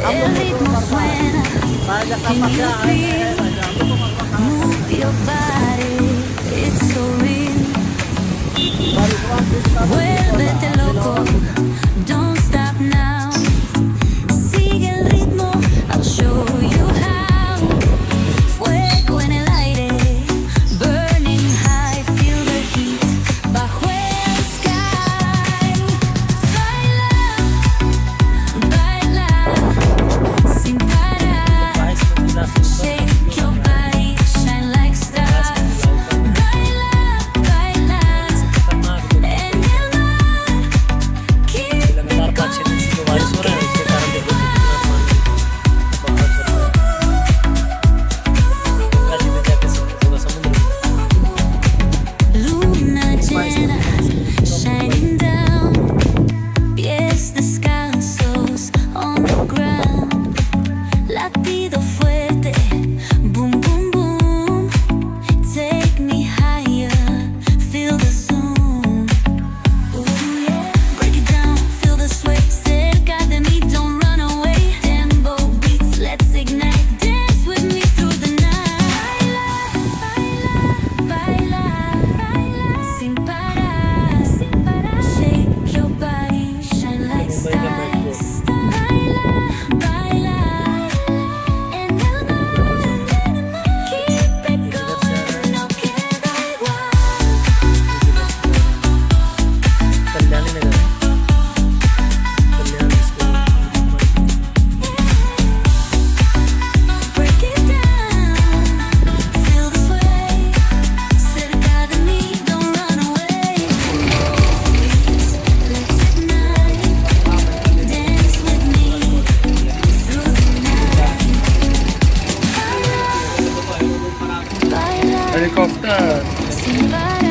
El ritmo suena, can you feel? Move your body, it's so real. Vuélvete loco, don't stop now. Sigue el ritmo, I'll show you how. Fuego en el aire, burning high, feel the heat bajo el sky. Baila, baila, sin parar. Shake your body, shine like stars. Baila, baila, en el mar. Keep it going, no queda igual. Luna llena, shining down. Pies descalzos on the ground. Latido fuerte, boom, boom, boom. Take me higher, feel the zoom. Ooh, yeah. Break it down, feel the sway. Cerca de mí, don't run away. Tempo beats, let's ignite. Dance with me through the night. Baila, baila, baila, sin parar, sin parar. Shake your body, shine like stars. Baila, baila, en el mar. Keep it going, no queda igual. Break it down, feel the sway. Cerca de mí, don't run away. Let's ignite. Dance with me through the night. Baila, Helicopter. sin parar.